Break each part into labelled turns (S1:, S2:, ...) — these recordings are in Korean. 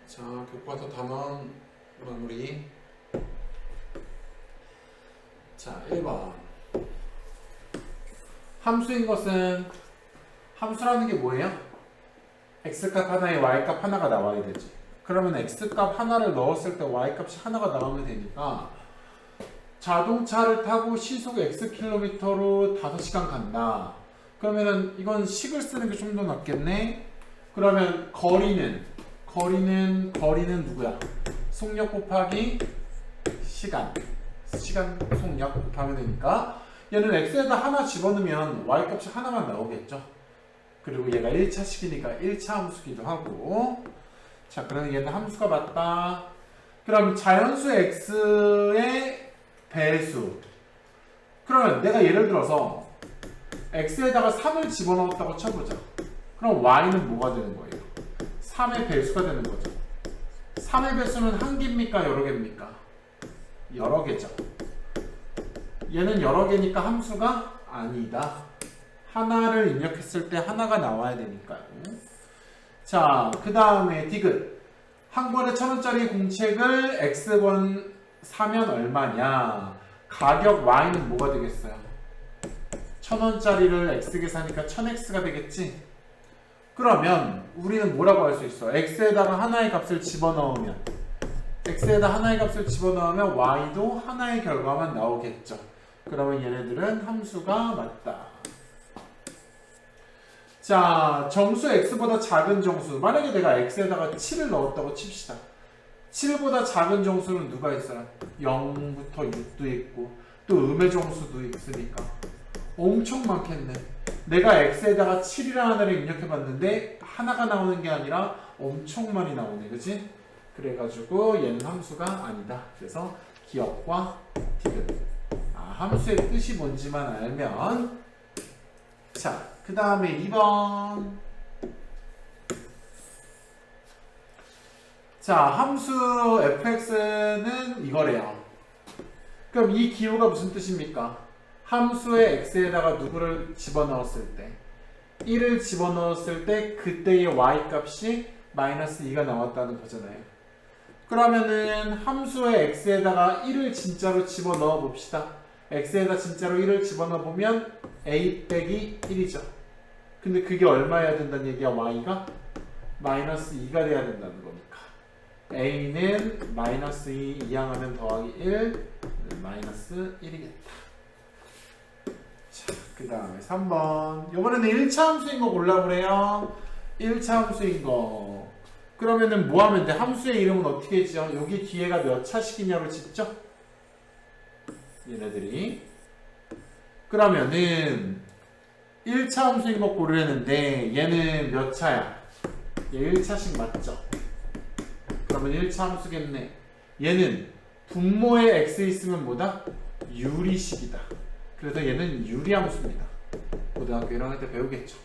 S1: 자, 교과서 단원 마무리. 자, 1번. 함수인 것은, 함수라는 게 뭐예요? x값 하나에 y값 하나가 나와야 되지. 그러면 x값 하나를 넣었을 때 y값이 하나가 나오면 되니까 자동차를 타고 시속 xkm로 5시간 간다. 그러면은 이건 식을 쓰는 게 좀 더 낫겠네. 그러면 거리는 누구야? 속력 곱하기 시간 속력 곱하면 되니까 얘는 x에다 하나 집어넣으면 y값이 하나만 나오겠죠. 그리고 얘가 1차식이니까 1차 함수기도 하고. 자, 그러면 얘는 함수가 맞다. 그럼 자연수 x의 배수. 그러면 내가 예를 들어서 x에다가 3을 집어넣었다고 쳐보자. 그럼 y는 뭐가 되는 거예요? 3의 배수가 되는 거죠. 3의 배수는 한 개입니까? 여러 개입니까? 여러 개죠. 얘는 여러 개니까 함수가 아니다. 하나를 입력했을 때 하나가 나와야 되니까요. 자, 그 다음에 디귿. 한 권에 1,000원짜리 공책을 x권 사면 얼마냐? 가격 y는 뭐가 되겠어요? 1,000원짜리를 x에 사니까 1000x가 되겠지? 그러면 우리는 뭐라고 할 수 있어? x에다가 하나의 값을 집어넣으면 y도 하나의 결과만 나오겠죠. 그러면 얘네들은 함수가 맞다. 자, 정수 x보다 작은 정수. 만약에 내가 x에다가 7을 넣었다고 칩시다. 7보다 작은 정수는 누가 있어요? 0부터 6도 있고 또 음의 정수도 있으니까 엄청 많겠네. 내가 x에다가 7이라는 하나를 입력해봤는데 하나가 나오는 게 아니라 엄청 많이 나오네. 그치? 그래가지고 얘는 함수가 아니다. 그래서 기억과 디귿. 함수의 뜻이 뭔지만 알면. 자, 그 다음에 2번. 자, 함수 fx는 이거래요. 그럼 이 기호가 무슨 뜻입니까? 함수의 x에다가 누구를 집어넣었을 때 1을 집어넣었을 때 그때의 y값이 마이너스 2가 나왔다는 거잖아요. 그러면은 함수의 x에다가 1을 진짜로 집어넣어 봅시다. x에다 진짜로 1을 집어넣어 보면 a 빼기 1이죠. 근데 그게 얼마여야 된다는 얘기야? y가 마이너스 2가 돼야 된다는 거니까 a는 마이너스 2 이항하면 더하기 1 마이너스 1이겠다. 자, 그 다음에 3번. 이번에는 1차 함수인 거 골라보래요. 1차 함수인 거. 그러면은 뭐 하면 돼? 함수의 이름은 어떻게 지어? 여기 뒤에가 몇 차식이냐로 짓죠? 얘네들이. 그러면은 1차 함수인 거 고르려는데 얘는 몇 차야? 얘 1차식 맞죠? 그러면 1차 함수겠네. 얘는 분모에 x 있으면 뭐다? 유리식이다. 그래서 얘는 유리함수입니다. 고등학교 1학년 때 배우겠죠.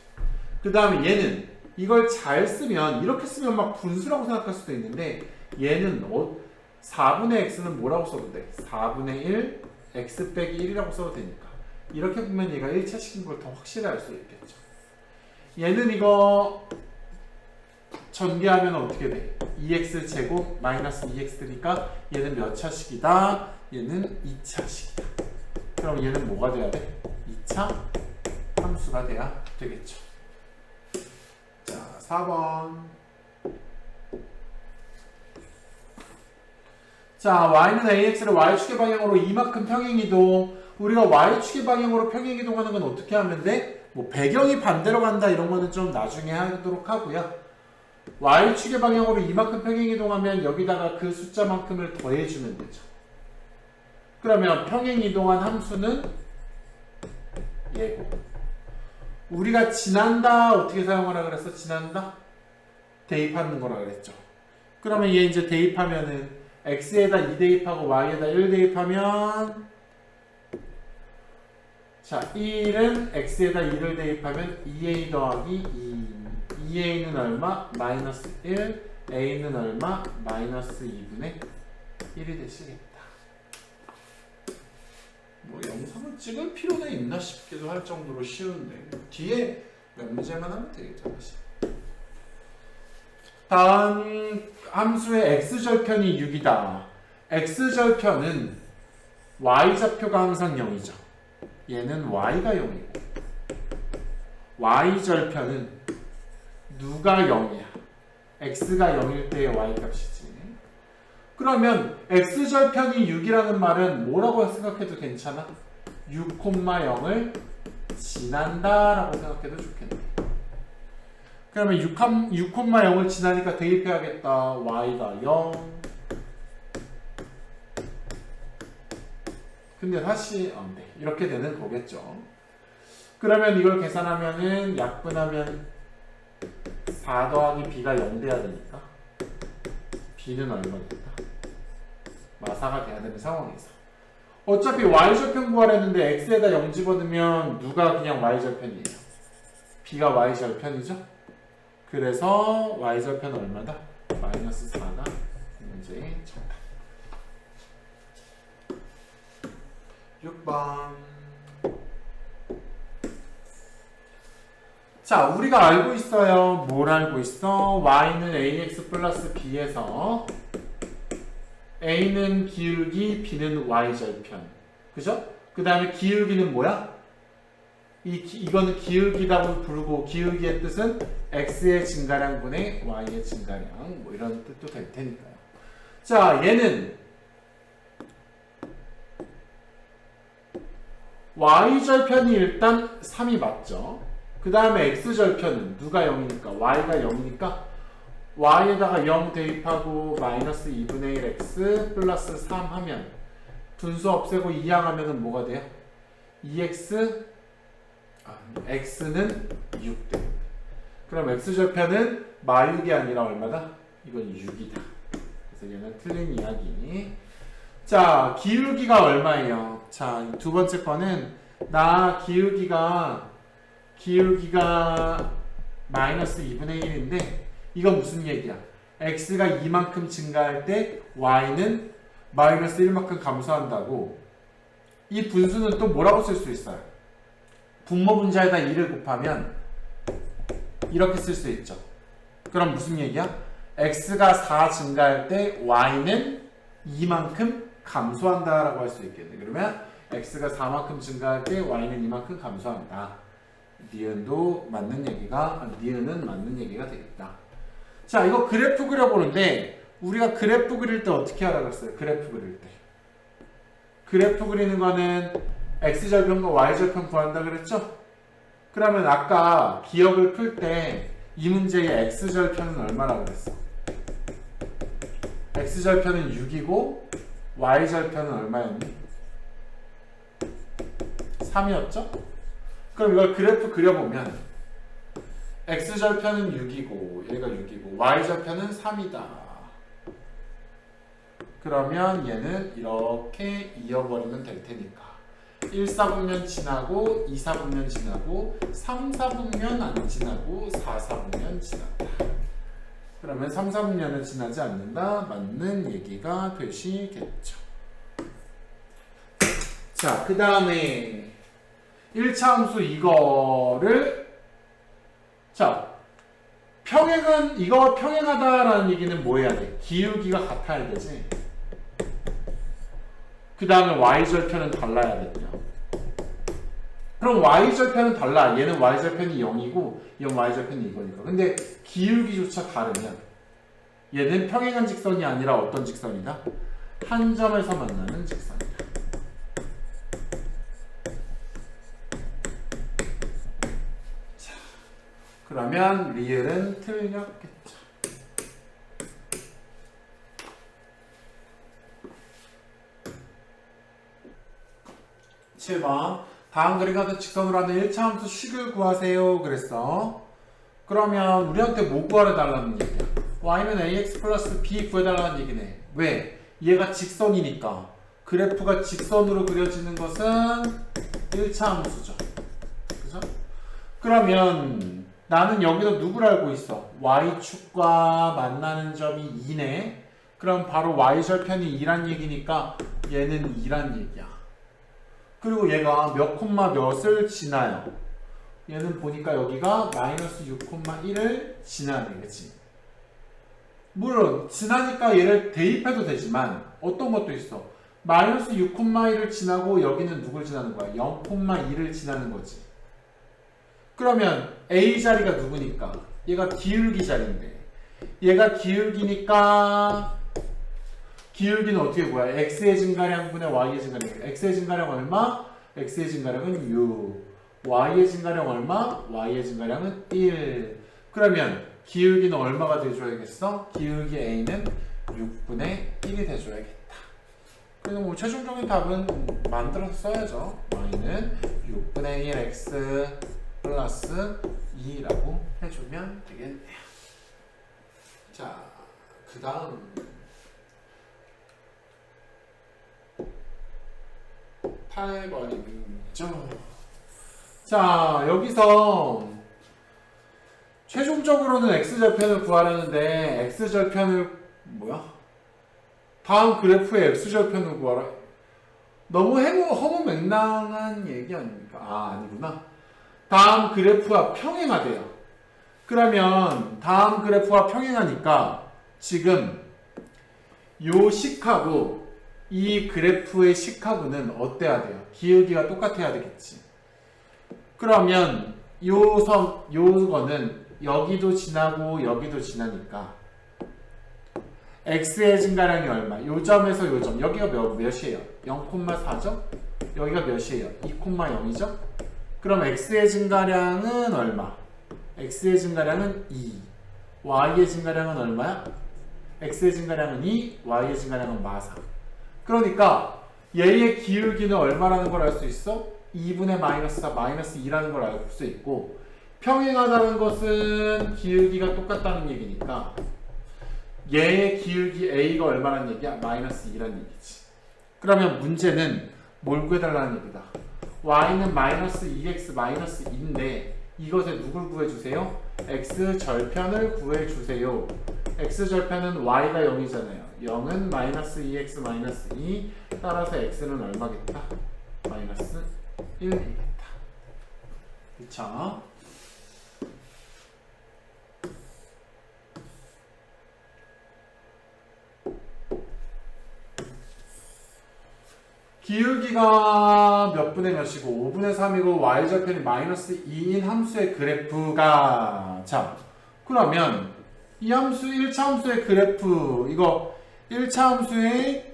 S1: 그 다음에 얘는 이걸 잘 쓰면 이렇게 쓰면 막 분수라고 생각할 수도 있는데 얘는 4분의 x는 뭐라고 써도 돼? 4분의 1 x 빼기 1이라고 써도 되니까 이렇게 보면 얘가 1차식인 걸 더 확실히 알 수 있겠죠. 얘는 이거 전개하면 어떻게 돼? 2x 제곱 마이너스 2x 되니까 얘는 몇 차식이다? 얘는 2차식이다. 그럼 얘는 뭐가 돼야 돼? 2차 함수가 돼야 되겠죠. 자, 4번. 자, y는 ax를 y축의 방향으로 이만큼 평행이동. 우리가 y축의 방향으로 평행이동하는 건 어떻게 하면 돼? 뭐 배경이 반대로 간다 이런 거는 좀 나중에 하도록 하고요. y축의 방향으로 이만큼 평행이동하면 여기다가 그 숫자만큼을 더해주면 되죠. 그러면 평행이동한 함수는 얘고. 우리가 지난다 어떻게 사용하라 그랬어? 지난다? 대입하는 거라 그랬죠. 그러면 얘 이제 대입하면은 x에다 2 대입하고 y에다 1 대입하면 자, 1은 x에다 2를 대입하면 2a 더하기 2. 2a는 얼마? 마이너스 1. a는 얼마? 마이너스 2분의 1이 되시겠다. 뭐 영상을 찍을 필요는 있나 싶기도 할 정도로 쉬운데 뒤에 몇 문제만 하면 되겠죠. 다시. 다음 함수의 x절편이 6이다. x절편은 y좌표가 항상 0이죠. 얘는 y가 0이고 y절편은 누가 0이야? x가 0일 때의 y값이지. 그러면 x절편이 6이라는 말은 뭐라고 생각해도 괜찮아? 6,0을 지난다 라고 생각해도 좋겠네. 그러면 6,0을 지나니까 대입해야겠다. y가 0. 근데 다시 네, 이렇게 되는 거겠죠. 그러면 이걸 계산하면은 약분하면 4 더하기 b가 0 돼야 되니까 b는 얼마겠다? 마사가 돼야 되는 상황에서 어차피 y절편 구하랬는데 x에다 0 집어넣으면 누가 그냥 y절편이에요? b가 y절편이죠? 그래서 y절편 얼마다? 마이너스 4가 문제의 정답. 6번. 자, 우리가 알고 있어요. 뭘 알고 있어? y는 ax 플러스 b에서 a는 기울기, b는 y절편. 그죠? 그 다음에 기울기는 뭐야? 이거는 기울기라고 부르고 기울기의 뜻은 x의 증가량분의 y의 증가량 뭐 이런 뜻도 될 테니까요. 자, 얘는 y절편이 일단 3이 맞죠? 그 다음에 x절편은 누가 0이니까 y가 0이니까 y에다가 0 대입하고 마이너스 2분의 1 x 플러스 3 하면 분수 없애고 2항하면 뭐가 돼요? 2x x는 6 돼. 그럼 x절편은 마6이 아니라 얼마다? 이건 6이다. 그래서 얘는 틀린 이야기. 자, 기울기가 얼마예요? 자, 두 번째 거는 나 기울기가 마이너스 2분의 1인데 이건 무슨 얘기야? x가 이만큼 증가할 때 y는 마이너스 1만큼 감소한다고. 이 분수는 또 뭐라고 쓸 수 있어요? 분모 분자에다 2를 곱하면 이렇게 쓸 수 있죠. 그럼 무슨 얘기야? x가 4 증가할 때 y는 이만큼 감소한다라고 할 수 있겠네. 그러면 x가 4만큼 증가할 때 y는 이만큼 감소한다. 니은은 맞는 얘기가 되겠다. 자, 이거 그래프 그려보는데 우리가 그래프 그릴 때 어떻게 하라고 했어요? 그래프 그리는 거는 x절편과 y절편 구한다 그랬죠? 그러면 아까 기억을 풀 때 이 문제의 x절편은 얼마라고 그랬어? x절편은 6이고 y절편은 얼마였니? 3이었죠? 그럼 이걸 그래프 그려보면 x절편은 6이고 얘가 6이고 y절편은 3이다. 그러면 얘는 이렇게 이어버리면 될 테니까 1, 4분면 지나고 2, 4분면 지나고 3, 4분면 안 지나고 4, 4분면 지난다. 그러면 3, 4분면은 지나지 않는다. 맞는 얘기가 되시겠죠. 자, 그 다음에 1차 함수 이거를 자, 이거 평행하다라는 얘기는 뭐 해야 돼? 기울기가 같아야 되지. 그 다음에 y절편은 달라야겠죠. 그럼 y절편은 달라. 얘는 y절편이 0이고 얘는 y절편이 이거니까. 근데 기울기조차 다르면 얘는 평행한 직선이 아니라 어떤 직선이다? 한 점에서 만나는 직선이다. 자, 그러면 리을은 틀렸겠죠. 7번 다음 그림 같은 직선으로 하는 1차 함수 식을 구하세요 그랬어. 그러면 우리한테 뭐 구하려 달라는 얘기야? y는 ax 플러스 b 구해달라는 얘기네. 왜? 얘가 직선이니까. 그래프가 직선으로 그려지는 것은 1차 함수죠. 그죠? 그러면 나는 여기서 누구를 알고 있어? y축과 만나는 점이 2네. 그럼 바로 y절편이 2란 얘기니까 얘는 2란 얘기야. 그리고 얘가 몇 콤마 몇을 지나요. 얘는 보니까 여기가 마이너스 6,1을 지나네. 그치? 물론 지나니까 얘를 대입해도 되지만 어떤 것도 있어. 마이너스 6,1을 지나고 여기는 누굴 지나는 거야? 0,2를 지나는 거지. 그러면 A 자리가 누구니까? 얘가 기울기 자리인데 얘가 기울기니까 기울기는 어떻게 구해? x의 증가량분의 y의 증가량. x의 증가량 얼마? x의 증가량은 6. y의 증가량 얼마? y의 증가량은 1. 그러면 기울기는 얼마가 돼줘야겠어? 기울기 a는 6분의 1이 돼줘야겠다. 그래서 뭐 최종적인 답은 만들어서 써야죠. y는 6분의 1 x 플러스 2라고 해주면 되겠네요. 자, 그 다음 8번이죠. 자, 여기서 최종적으로는 x절편을 구하라는데 x절편을 다음 그래프의 x절편을 구하라. 너무 허무맹랑한 얘기 아닙니까? 아니구나. 다음 그래프와 평행하대요. 그러면 다음 그래프와 평행하니까 지금 요 식하고 이 그래프의 식하고는 어때야 돼요? 기울기가 똑같아야 되겠지. 그러면 요거는 여기도 지나고 여기도 지나니까 x의 증가량이 얼마? 요 점에서 요 점. 여기가 몇이에요? 0,4죠? 여기가 몇이에요? 2,0이죠? 그럼 x의 증가량은 얼마? x의 증가량은 2. y의 증가량은 얼마야? x의 증가량은 2, y의 증가량은 마사. 그러니까 얘의 기울기는 얼마라는 걸 알 수 있어? 2분의 마이너스 4, 마이너스 2라는 걸 알 수 있고 평행하다는 것은 기울기가 똑같다는 얘기니까 얘의 기울기 a가 얼마라는 얘기야? 마이너스 2라는 얘기지. 그러면 문제는 뭘 구해달라는 얘기다. y는 마이너스 2x 마이너스 2인데 이것에 누굴 구해주세요? x절편을 구해주세요. x절편은 y가 0이잖아요. 0은 마이너스 2x 마이너스 2 따라서 x는 얼마겠다? 마이너스 1이겠다. 그쵸? 기울기가 몇 분의 몇이고 5분의 3이고 y절편이 마이너스 2인 함수의 그래프가 자 그러면 이 함수 1차 함수의 그래프 이거 1차 함수의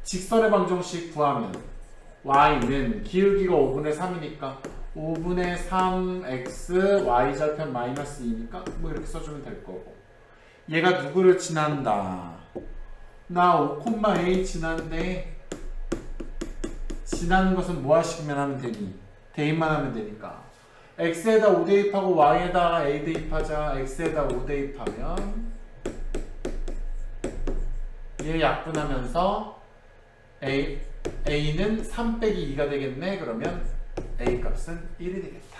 S1: 직선의 방정식 구하면 y는 기울기가 5분의 3이니까 5분의 3x y절편 마이너스 2니까 뭐 이렇게 써주면 될 거고 얘가 누구를 지난다 나 5,a 지난데 지나는 것은 뭐 하시면 하면 되니? 대입만 하면 되니까 x에다 5 대입하고 y에다 a 대입하자. x에다 5 대입하면 얘 약분하면서 a는 3 빼기 2가 되겠네. 그러면 a 값은 1이 되겠다.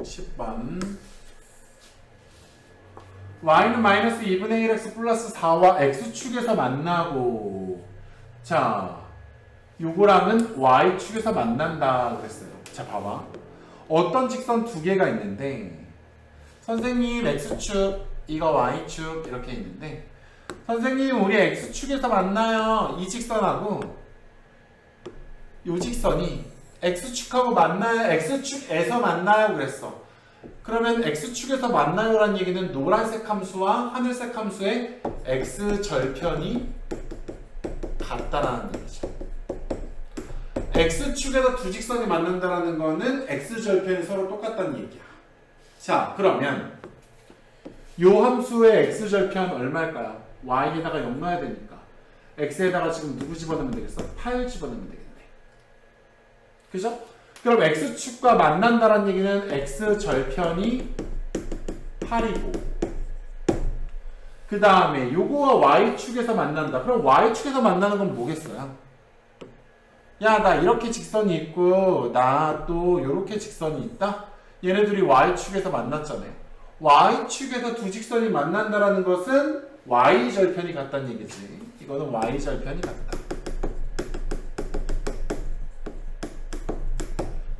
S1: (10번) y는 마이너스 2분의 1x 플러스 4와 x축에서 만나고 자 요거랑은 y축에서 만난다 그랬어요. 자 봐봐 어떤 직선 두 개가 있는데 선생님 x축 이거 y축 이렇게 있는데 선생님 우리 x축에서 만나요. 이 직선하고 요 직선이 x축하고 만나요. x축에서 만나요 그랬어. 그러면 x축에서 만나요라는 얘기는 노란색 함수와 하늘색 함수의 x절편이 같다라는 얘기죠. x축에서 두 직선이 만난다라는 거는 x절편이 서로 똑같다는 얘기야. 자, 그러면 요 함수의 x절편 얼마일까요? y에다가 0 넣어야 되니까 x에다가 지금 누구 집어넣으면 되겠어? 8 집어넣으면 되겠네. 그죠? 그럼 x축과 만난다라는 얘기는 x절편이 8이고 그 다음에 요거와 y축에서 만난다. 그럼 y축에서 만나는 건 뭐겠어요? 야, 나 이렇게 직선이 있고 나 또 요렇게 직선이 있다? 얘네들이 y축에서 만났잖아요. y축에서 두 직선이 만난다라는 것은 y절편이 같다는 얘기지. 이거는 y절편이 같다.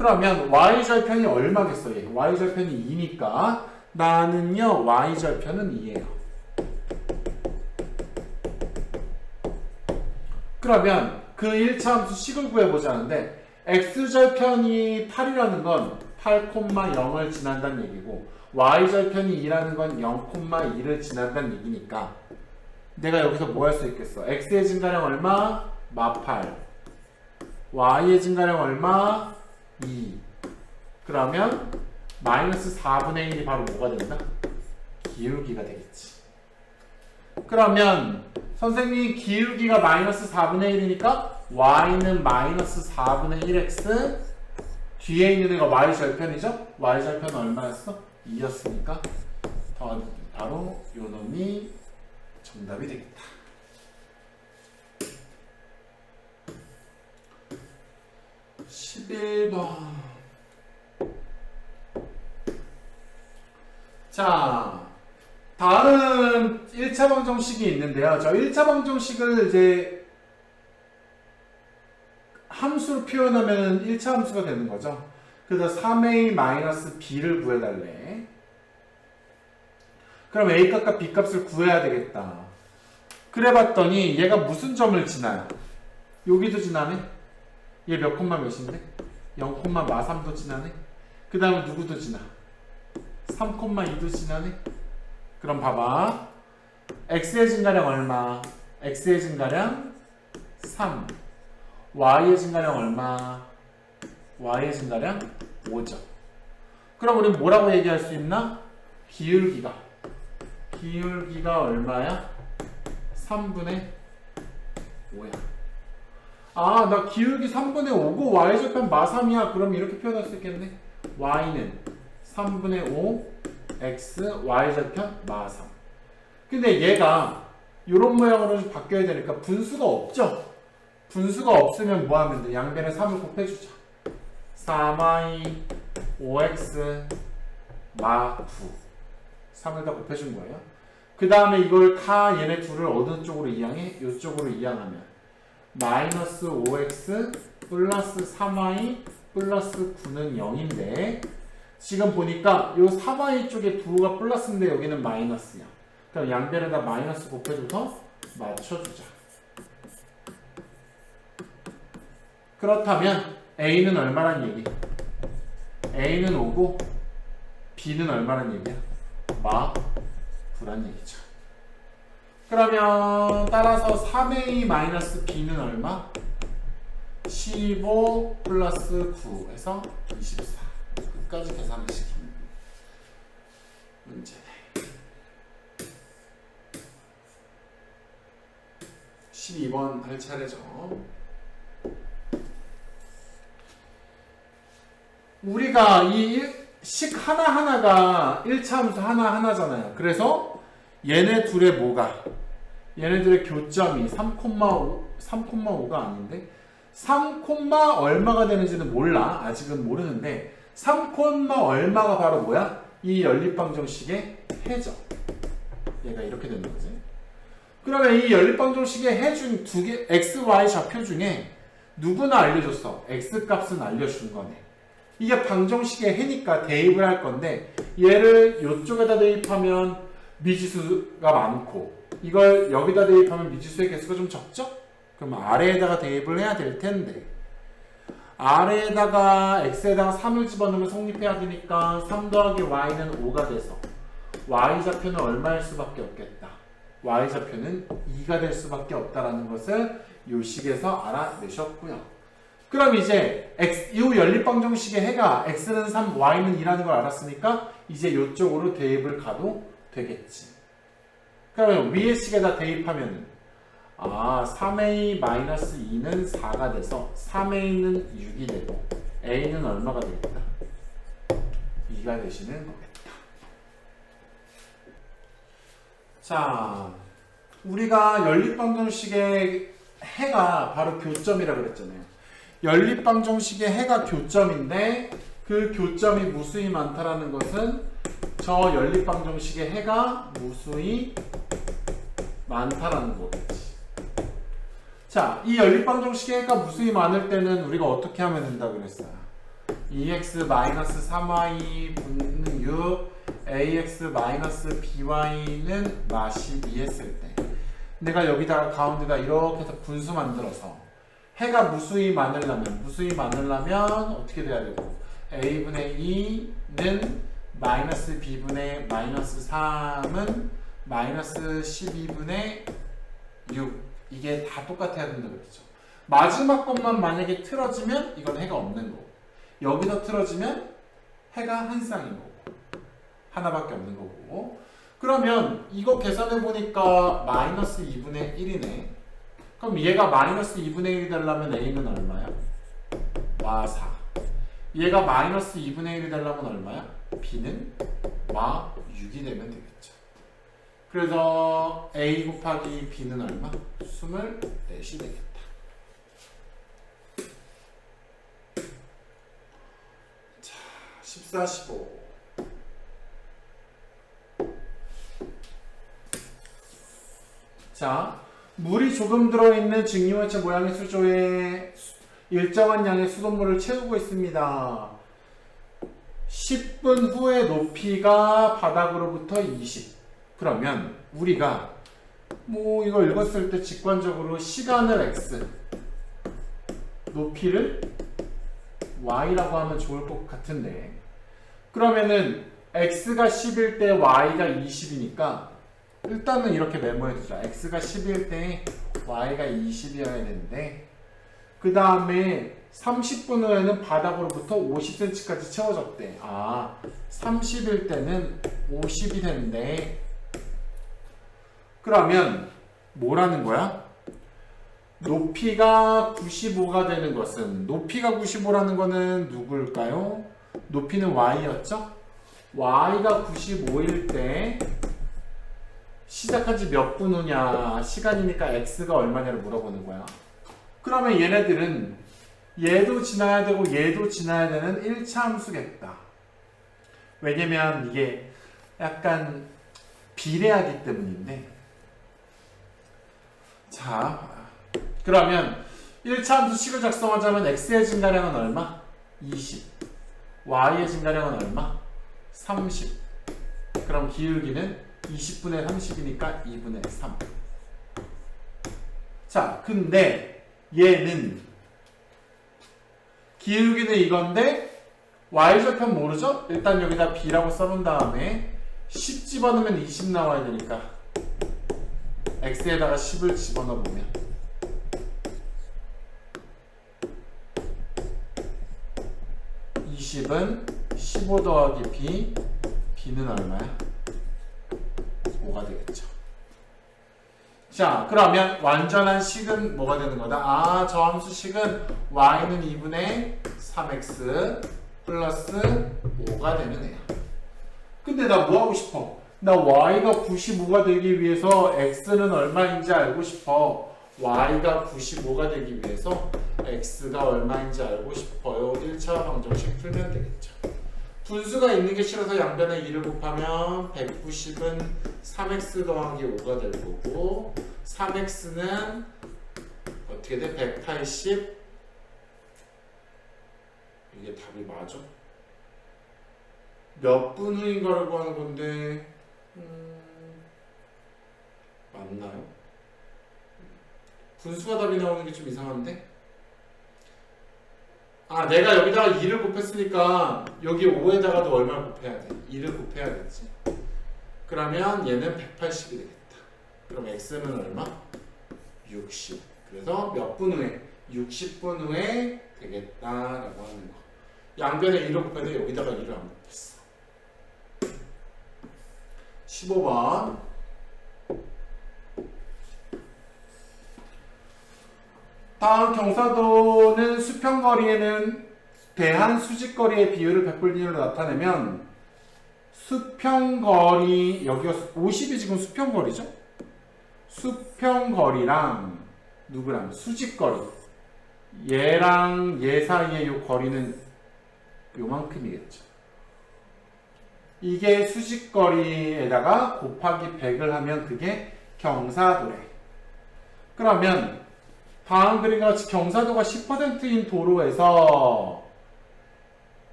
S1: 그러면 y절편이 얼마겠어? 얘 y절편이 2니까 나는요 y절편은 2예요. 그러면 그 1차 함수 식을 구해보자는데 x절편이 8이라는 건 8,0을 지난다는 얘기고 y절편이 2라는 건 0,2를 지난다는 얘기니까 내가 여기서 뭐 할 수 있겠어? x의 증가량 얼마? 마8. y의 증가량 얼마? 2. 그러면 마이너스 4분의 1이 바로 뭐가 된다? 기울기가 되겠지. 그러면 선생님 기울기가 마이너스 4분의 1이니까 y는 마이너스 4분의 1x 뒤에 있는 애가 y절편이죠? y절편 얼마였어? 2였으니까 바로 요 놈이 정답이 되겠다. 11번. 자, 다음 1차 방정식이 있는데요. 저 1차 방정식을 이제 함수로 표현하면 1차 함수가 되는 거죠. 그래서 3a-b를 구해달래. 그럼 a 값과 b 값을 구해야 되겠다. 그래 봤더니 얘가 무슨 점을 지나요? 여기도 지나네? 얘 몇 콤마 몇인데? 0,3도 지나네? 그 다음에 누구도 지나? 3,2도 지나네? 그럼 봐봐. x의 증가량 얼마? x의 증가량 3. y의 증가량 얼마? y의 증가량 5죠. 그럼 우리 뭐라고 얘기할 수 있나? 기울기가 얼마야? 3분의 5야. 아, 나 기울기 3분의 5고 y절편 마3이야. 그럼 이렇게 표현할 수 있겠네. y는 3분의 5 x y절편 마3. 근데 얘가 이런 모양으로 좀 바뀌어야 되니까 분수가 없죠. 분수가 없으면 뭐 하면 돼? 양변에 3을 곱해주자. 3y 5x 마 9. 3을 다 곱해준 거예요. 그 다음에 이걸 다 얘네 둘을 어느 쪽으로 이항해? 이쪽으로 이항하면 마이너스 5x 플러스 3y 플러스 9는 0인데 지금 보니까 이 3y 쪽에 2가 플러스인데 여기는 마이너스야. 그럼 양변에다 마이너스 곱해줘서 맞춰주자. 그렇다면 a는 얼마란 얘기? a는 5고 b는 얼마란 얘기야? 마 9란 얘기죠. 그러면 따라서 3a-b는 얼마? 15 플러스 9 해서 24. 끝까지 계산을 시키는 문제네. 12번 할 차례죠. 우리가 이 식 하나하나가 1차 함수 하나하나잖아요. 그래서 얘네 둘의 뭐가? 얘네들의 교점이 3,5가 아닌데 3, 얼마가 되는지는 몰라. 아직은 모르는데 3, 얼마가 바로 뭐야? 이 연립방정식의 해죠. 얘가 이렇게 되는 거지. 그러면 이 연립방정식의 해준 두 개 x, y 좌표 중에 누구나 알려줬어. x 값은 알려준 거네. 이게 방정식의 해니까 대입을 할 건데 얘를 이쪽에다 대입하면 미지수가 많고 이걸 여기다 대입하면 미지수의 개수가 좀 적죠? 그럼 아래에다가 대입을 해야 될 텐데 아래에다가 x에다가 3을 집어넣으면 성립해야 되니까 3 더하기 y는 5가 돼서 y좌표는 얼마일 수밖에 없겠다. y좌표는 2가 될 수밖에 없다라는 것을 이 식에서 알아내셨고요. 그럼 이제 이 연립방정식의 해가 x는 3, y는 2라는 걸 알았으니까 이제 이쪽으로 대입을 가도 되겠지. 그러면 위의 식에다 대입하면 3a-2는 4가 돼서 3a는 6이 되고 a는 얼마가 되겠다? 2가 되시는 거겠다. 자, 우리가 연립방정식의 해가 바로 교점이라 그랬잖아요. 연립방정식의 해가 교점인데 그 교점이 무수히 많다라는 것은 저 연립방정식의 해가 무수히 많다라는 거겠지. 자, 이 연립방정식의 해가 무수히 많을 때는 우리가 어떻게 하면 된다고 그랬어요? 2x-3y 분는 6 ax-by는 마 12 했을 때 내가 여기다가 가운데다 이렇게 해서 분수 만들어서 해가 무수히 많으려면 어떻게 돼야 되고 a분의 2는 마이너스 b분의 마이너스 3은 마이너스 12분의 6 이게 다 똑같아야 된다 그랬죠. 마지막 것만 만약에 틀어지면 이건 해가 없는 거고 여기서 틀어지면 해가 한 쌍인 거고 하나밖에 없는 거고 그러면 이거 계산해 보니까 마이너스 2분의 1이네. 그럼 얘가 마이너스 2분의 1이 되려면 a는 얼마야? 와 4. 얘가 마이너스 2분의 1이 되려면 얼마야? b는 와 6이 되면 되겠죠. 그래서 a 곱하기 b는 얼마? 24이 되겠다. 자, 14, 15. 자, 물이 조금 들어있는 직류원체 모양의 수조에 일정한 양의 수돗물을 채우고 있습니다. 10분 후에 높이가 바닥으로부터 20. 그러면 우리가 뭐 이거 읽었을 때 직관적으로 시간을 x, 높이를 y라고 하면 좋을 것 같은데 그러면은 x가 10일 때 y가 20이니까 일단은 이렇게 메모해두자. x가 10일 때 y가 20이어야 되는데 그 다음에 30분 후에는 바닥으로부터 50cm까지 채워졌대. 아, 30일 때는 50이 된대. 그러면 뭐라는 거야? 높이가 95가 되는 것은 높이가 95라는 거는 누굴까요? 높이는 y였죠? y가 95일 때 시작한 지 몇 분 후냐 시간이니까 x가 얼마냐를 물어보는 거야. 그러면 얘네들은 얘도 지나야 되고 얘도 지나야 되는 1차 함수겠다. 왜냐면 이게 약간 비례하기 때문인데 자 그러면 1차 함수 식을 작성하자면 x의 증가량은 얼마? 20 y의 증가량은 얼마? 30 그럼 기울기는 20분의 30이니까 2분의 3. 자, 근데 얘는 기울기는 이건데 y좌편 모르죠? 일단 여기다 b라고 써놓은 다음에 10 집어넣으면 20 나와야 되니까 x에다가 10을 집어넣어보면 20은 15 더하기 b, b는 얼마야? 5가 되겠죠. 자, 그러면 완전한 식은 뭐가 되는 거다? 아, 저 함수 식은 y는 2분의 3x 플러스 5가 되는 애야. 근데 나 뭐 하고 싶어? 나 y가 95가 되기 위해서 x는 얼마인지 알고 싶어. y가 95가 되기 위해서 x가 얼마인지 알고 싶어요. 1차 방정식 풀면 되겠죠. 분수가 있는 게 싫어서 양변에 2를 곱하면 190은 3x 더하기 5가 될 거고 3x는 어떻게 돼? 180 이게 답이 맞아? 몇 분 후인가라고 하는 건데 맞나요? 분수가 답이 나오는 게 좀 이상한데? 아, 내가 여기다가 2를 곱했으니까 여기 5에다가도 얼마를 곱해야 돼? 2를 곱해야겠지. 그러면 얘는 180이 되겠다. 그럼 x는 얼마? 60. 그래서 몇 분 후에? 60분 후에 되겠다라고 하는 거. 양변에 2를 곱했는데 여기다가 2를 안 곱했어. 15번. 다음 경사도는 수평거리에는 대한 수직거리의 비율을 백불진으로 나타내면 수평거리 여기가 50이 지금 수평거리죠? 수평거리랑 누구랑 수직거리 얘랑 얘 사이의 요 거리는 요만큼이겠죠. 이게 수직거리에다가 곱하기 100을 하면 그게 경사도래. 그러면 다음 그림과 같이 경사도가 10%인 도로에서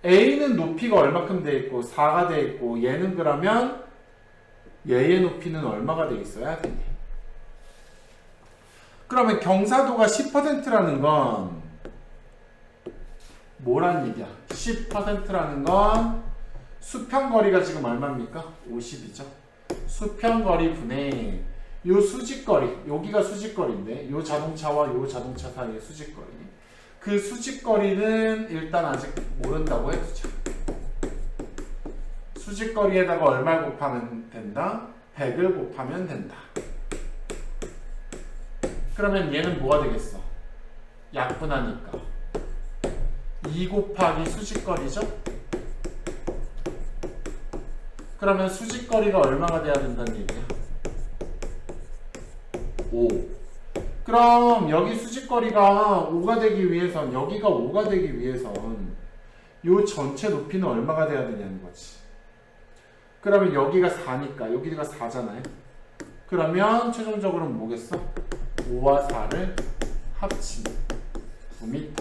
S1: A는 높이가 얼마큼 돼 있고 4가 돼 있고 얘는 그러면 얘의 높이는 얼마가 돼 있어야 되니? 그러면 경사도가 10%라는 건 뭐란 얘기야? 10%라는 건 수평거리가 지금 얼마입니까? 50이죠. 수평거리 분의 요 수직거리, 여기가 수직거리인데 요 자동차와 요 자동차 사이의 수직거리. 그 수직거리는 일단 아직 모른다고 해두자. 수직거리에다가 얼마 곱하면 된다? 100을 곱하면 된다. 그러면 얘는 뭐가 되겠어? 약분하니까 2 곱하기 수직거리죠? 그러면 수직거리가 얼마가 돼야 된다는 얘기야? 5. 그럼 여기 수직거리가 5가 되기 위해선, 여기가 5가 되기 위해선 요 전체 높이는 얼마가 돼야 되냐는 거지. 그러면 여기가 4니까 여기가 4잖아요. 그러면 최종적으로는 뭐겠어? 5와 4를 합친 9m.